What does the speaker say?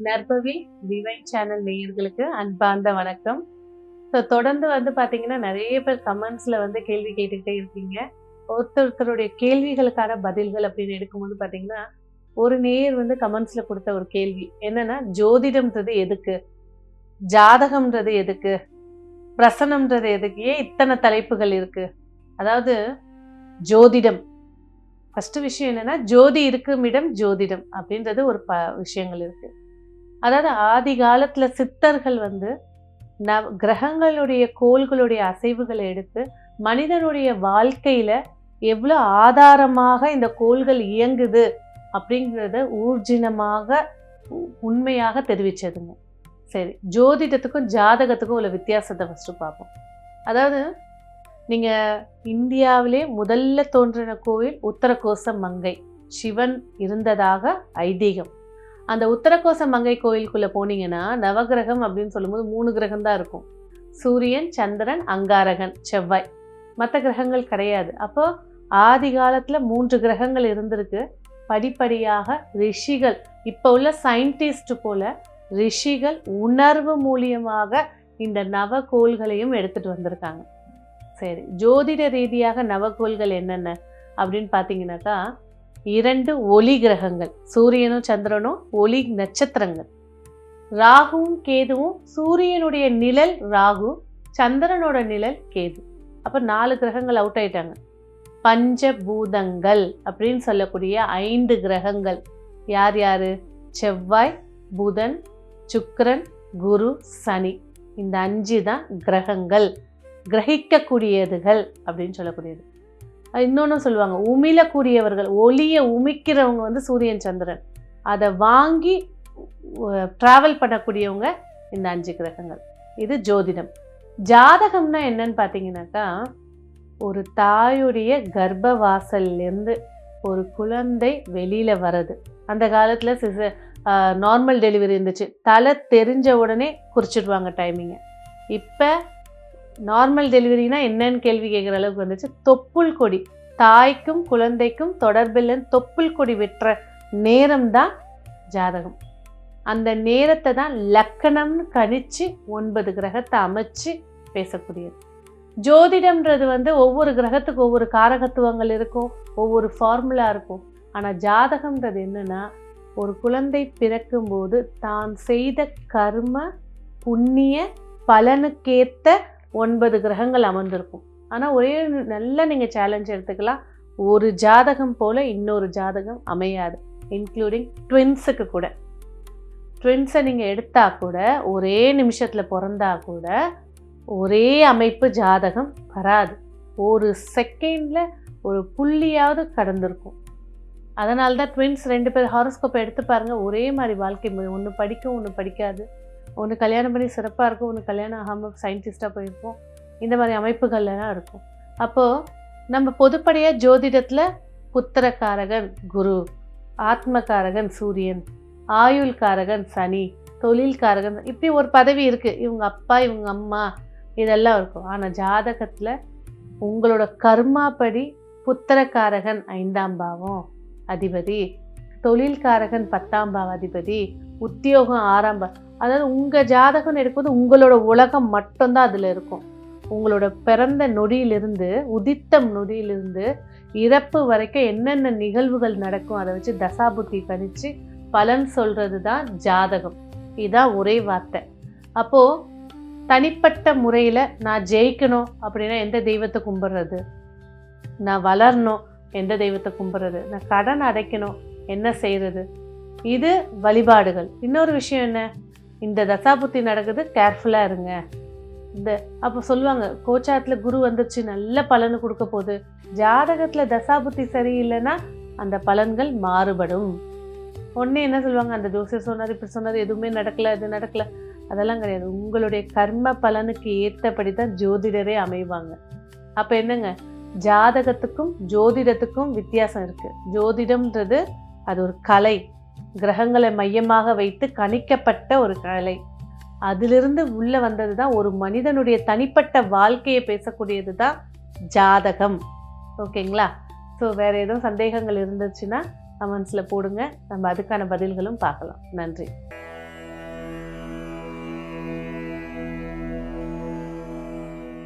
நற்பவி divine channel நேயர்களுக்கு அன்பார்ந்த வணக்கம். ஸோ தொடர்ந்து பார்த்தீங்கன்னா நிறைய பேர் கமெண்ட்ஸில் கேள்வி கேட்டுக்கிட்டே இருக்கீங்க. ஒருத்தருடைய கேள்விகளுக்கான பதில்கள் அப்படின்னு எடுக்கும்போது பார்த்தீங்கன்னா, ஒரு நேயர் கமெண்ட்ஸில் கொடுத்த ஒரு கேள்வி என்னன்னா, ஜோதிடம்ன்றது எதுக்கு, ஜாதகம்ன்றது எதுக்கு, பிரசனம்ன்றது எதுக்கு, ஏன் இத்தனை தலைப்புகள் இருக்கு. அதாவது ஜோதிடம் ஃபர்ஸ்ட் விஷயம் என்னன்னா, ஜோதி இருக்கும் இடம் ஜோதிடம் அப்படின்றது ஒரு விஷயங்கள் இருக்கு. அதாவது ஆதி காலத்துல சித்தர்கள் கிரகங்களுடைய கோள்களுடைய அசைவுகளை எடுத்து மனிதனுடைய வாழ்க்கையில எவ்வளவு ஆதாரமாக இந்த கோள்கள் இயங்குது அப்படிங்கிறத ஊர்ஜினமாக உண்மையாக தெரிவிச்சதுங்க. சரி, ஜோதிடத்துக்கும் ஜாதகத்துக்கும் உள்ள வித்தியாசத்தை ஃபர்ஸ்ட் பார்ப்போம். அதாவது நீங்க இந்தியாவிலே முதல்ல தோன்றின கோவில் உத்தரகோச மங்கை, சிவன் இருந்ததாக ஐதீகம். அந்த உத்தரகோச மங்கை கோயிலுக்குள்ள போனீங்கன்னா நவகிரகம் அப்படின்னு சொல்லும்போது 3 கிரகம் தான் இருக்கும். சூரியன், சந்திரன், அங்காரகன், செவ்வாய். மற்ற கிரகங்கள் கிடையாது. அப்போ ஆதி காலத்துல 3 கிரகங்கள் இருந்திருக்கு. படிப்படியாக ரிஷிகள், இப்ப உள்ள சயின்டிஸ்ட் போல ரிஷிகள் உணர்வு மூலியமாக இந்த நவகோள்களையும் எடுத்துட்டு வந்திருக்காங்க. சரி, ஜோதிட ரீதியாக நவகோள்கள் என்னென்ன அப்படின்னு பார்த்தீங்கன்னாக்கா, 2 ஒளி கிரகங்கள், சூரியனும் சந்திரனும் ஒளி நட்சத்திரங்கள். ராகுவும் கேதுவும், சூரியனுடைய நிழல் ராகு, சந்திரனோட நிழல் கேது. அப்போ 4 கிரகங்கள் அவுட் ஆயிட்டாங்க. பஞ்சபூதங்கள் அப்படின்னு சொல்லக்கூடிய 5 கிரகங்கள் யார் யாரு? செவ்வாய், புதன், சுக்கிரன், குரு, சனி. இந்த 5 தான் கிரகங்கள், கிரகிக்கக்கூடியதுகள் அப்படின்னு சொல்லக்கூடியது. இன்னொன்று சொல்லுவாங்க, உமிழக்கூடியவர்கள், ஒளியை உமிக்கிறவங்க சூரியன் சந்திரன். அதை வாங்கி டிராவல் பண்ணக்கூடியவங்க இந்த 5 கிரகங்கள். இது ஜோதிடம். ஜாதகம்னா என்னன்னு பார்த்தீங்கன்னாக்கா, ஒரு தாயுடைய கர்ப்ப வாசல்லேருந்து ஒரு குழந்தை வெளியில வர்றது. அந்த காலத்துல நார்மல் டெலிவரி இருந்துச்சு. தலை தெரிஞ்ச உடனே குறிச்சிடுவாங்க டைமிங்க. இப்போ நார்மல் டெலிவரினா என்னன்னு கேள்வி கேட்குற அளவுக்கு வந்துச்சு. தொப்புள் கொடி, தாய்க்கும் குழந்தைக்கும் தொடர்பில்லைன்னு தொப்புள் கொடி வெட்டுற நேரம் தான் ஜாதகம். அந்த நேரத்தை தான் லக்கணம்னு கணிச்சு 9 கிரகத்தை அமைச்சு பேசக்கூடியது. ஜோதிடம்ன்றது ஒவ்வொரு கிரகத்துக்கு ஒவ்வொரு காரகத்துவங்கள் இருக்கும், ஒவ்வொரு ஃபார்முலா இருக்கும். ஆனால் ஜாதகம்ன்றது என்னன்னா, ஒரு குழந்தை பிறக்கும்போது தான் செய்த கர்ம புண்ணிய பலனுக்கேற்ற 9 கிரகங்கள் அமர்ந்திருக்கும். ஆனால் ஒரே நல்ல நீங்கள் சேலஞ்ச் எடுத்துக்கலாம், ஒரு ஜாதகம் போல இன்னொரு ஜாதகம் அமையாது. இன்க்ளூடிங் ட்வின்ஸுக்கு கூட. ட்வின்ஸை நீங்கள் எடுத்தா கூட ஒரே நிமிஷத்தில் பிறந்தா கூட ஒரே அமைப்பு ஜாதகம் வராது. ஒரு செகண்டில் ஒரு புள்ளியாவது கடந்திருக்கும். அதனால தான் ட்வின்ஸ் 2 பேர் ஹாரோஸ்கோப்பை எடுத்து பாருங்கள், ஒரே மாதிரி வாழ்க்கை முறை. ஒன்று படிக்கும், ஒன்று படிக்காது. ஒன்று கல்யாணம் பண்ணி சிறப்பாக இருக்கும், ஒன்று கல்யாணம் ஆகாமல் சயின்டிஸ்டாக போயிருப்போம். இந்த மாதிரி அமைப்புகள்லாம் இருக்கும். அப்போது நம்ம பொதுப்படையாக ஜோதிடத்தில் புத்திரக்காரகன் குரு, ஆத்மகாரகன் சூரியன், ஆயுள்காரகன் சனி, தொழில்காரகன், இப்படி ஒரு பதவி இருக்குது. இவங்க அப்பா, இவங்க அம்மா, இதெல்லாம் இருக்கும். ஆனால் ஜாதகத்தில் உங்களோட கர்மாப்படி புத்திரக்காரகன் 5ஆம் பாவம் அதிபதி, தொழில்காரகன் 10ஆம் பாவ அதிபதி, உத்தியோகம் 6ஆம் பாவம். அதாவது உங்கள் ஜாதகம் எடுக்கும்போது உங்களோட உலகம் மட்டும்தான் அதில் இருக்கும். உங்களோட பிறந்த நொடியிலிருந்து, உதித்த நொடியிலிருந்து இறப்பு வரைக்கும் என்னென்ன நிகழ்வுகள் நடக்கும் அதை வச்சு தசாபுத்தி கணிச்சு பலன் சொல்கிறது தான் ஜாதகம். இதுதான் ஒரே வார்த்தை. அப்போது தனிப்பட்ட முறையில் நான் ஜெயிக்கணும் அப்படின்னா எந்த தெய்வத்தை கும்பிட்றது, நான் வளரணும் எந்த தெய்வத்தை கும்பிட்றது, நான் கடன் அடைக்கணும் என்ன செய்கிறது, இது வழிபாடுகள். இன்னொரு விஷயம் என்ன, இந்த தசாபுத்தி நடக்குது, கேர்ஃபுல்லாக இருங்க. அப்போ சொல்லுவாங்க, கோச்சாரத்தில் குரு வந்துருச்சு நல்ல பலன் கொடுக்க போகுது. ஜாதகத்தில் தசாபுத்தி சரியில்லைன்னா அந்த பலன்கள் மாறுபடும். ஒன்று என்ன சொல்லுவாங்க, அந்த ஜோசியர் சொன்னார், இப்படி சொன்னார், எதுவுமே நடக்கலை, இது நடக்கலை, அதெல்லாம் கிடையாது. உங்களுடைய கர்ம பலனுக்கு ஏற்றபடி தான் ஜோதிடரே அமைவாங்க. அப்போ என்னங்க, ஜாதகத்துக்கும் ஜோதிடத்துக்கும் வித்தியாசம் இருக்குது. ஜோதிடம்ன்றது அது ஒரு கலை, கிரகங்களை மையமாக வைத்து கணிக்கப்பட்ட ஒரு கலை. அதிலிருந்து உள்ளே வந்தது தான் ஒரு மனிதனுடைய தனிப்பட்ட வாழ்க்கையை பேசக்கூடியது தான் ஜாதகம். ஓகேங்களா? ஸோ வேறு எதுவும் சந்தேகங்கள் இருந்துச்சுன்னா கமெண்ட்ஸில் போடுங்க, நம்ம அதுக்கான பதில்களும் பார்க்கலாம். நன்றி.